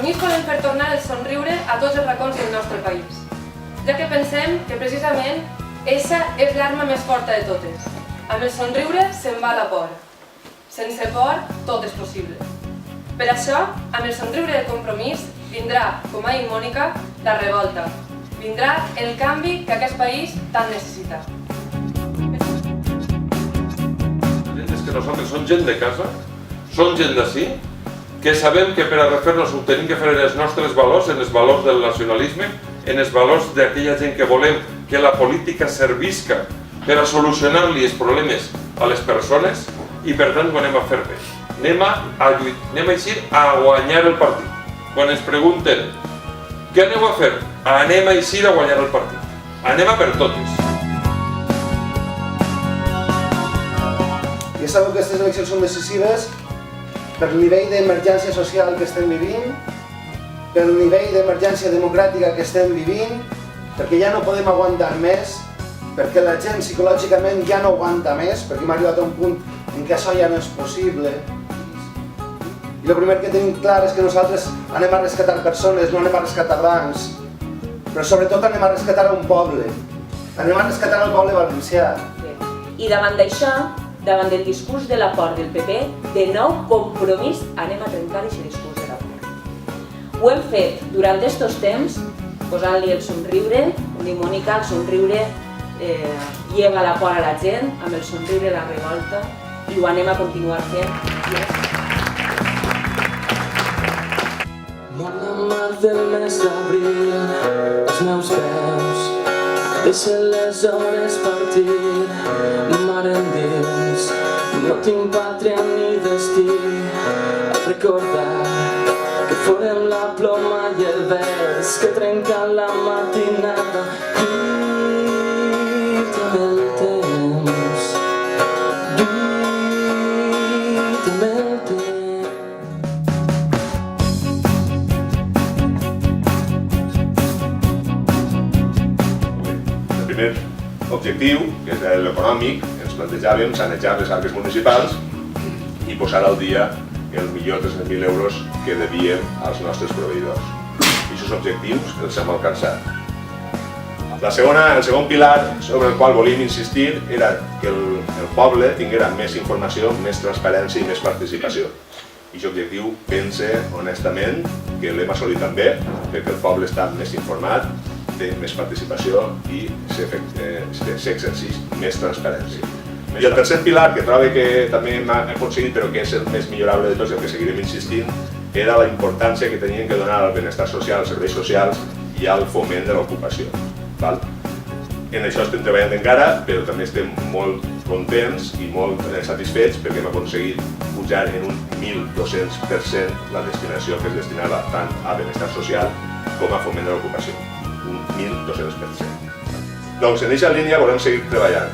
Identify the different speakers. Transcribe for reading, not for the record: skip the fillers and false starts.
Speaker 1: Compromís volem fer tornar el somriure a tots els racons del nostre país, ja que pensem que precisament eixa és l'arma més forta de totes. Amb el somriure se'n va la por. Sense por, tot és possible. Per això, amb el somriure del Compromís, vindrà, com ha dit Mònica, la revolta. Vindrà el canvi que aquest país tant necessita.
Speaker 2: És que nosaltres som gent de casa, som gent d'ací, que sabem que per a refer-nos ho tenim que fer en els nostres valors, en els valors del nacionalisme, en els valors d'aquella gent que volem que la política servisca per a solucionar-li els problemes a les persones i per tant ho anem a fer bé. Anem a eixir a guanyar el partit. Quan ens pregunten què aneu a fer? Anem a eixir a guanyar el partit. Anem a per totes.
Speaker 3: Ja sabeu que aquestes eleccions són decisives per el nivell d'emergència social que estem vivint, pel nivell d'emergència democràtica que estem vivint, perquè ja no podem aguantar més, perquè la gent psicològicament ja no aguanta més, perquè hem arribat a un punt en què això ja no és possible. I el primer que tenim clar és que nosaltres anem a rescatar persones, no anem a rescatar bancs, però sobretot anem a rescatar un poble. Anem a rescatar el poble valencià.
Speaker 4: I davant d'això, davant del discurs de la por del PP, de nou Compromís anem a trencar aquest discurs de la por. Ho hem fet durant aquests temps, posant-li el somriure, com diu Mònica, el somriure lleva la por a la gent, amb el somriure la revolta, i ho anem a continuar fent.
Speaker 5: Mor la mar del mes d'abril, els meus peus deixen les hores partir, mar endins, no tinc pàtria ni destí, al recordar que forem la ploma i el vers que trenca la matinada. Dita'm el temps, dita'm el temps.
Speaker 6: El primer objectiu, que és l'econòmic, ens plantejàvem sanejar les arques municipals i posar al dia el millor 300.000 euros que devíem als nostres proveïdors. I aquests objectius els hem alcançat. El segon pilar sobre el qual volíem insistir era que el poble tinguera més informació, més transparència i més participació. I aquest objectiu pense honestament que l'hem assolit també, perquè el poble està més informat, té més participació i s'exerceix més transparència. I el tercer pilar, que trobo que també hem aconseguit, però que és el més millorable de tots i el que seguirem insistint, era la importància que tenien que donar al benestar social, als serveis socials i al foment de l'ocupació. En això estem treballant encara, però també estem molt contents i molt satisfets perquè hem aconseguit pujar en un 1.200% la destinació que es destinava tant a benestar social com a foment de l'ocupació. Un 1.200%. Doncs en aquesta línia volem seguir treballant.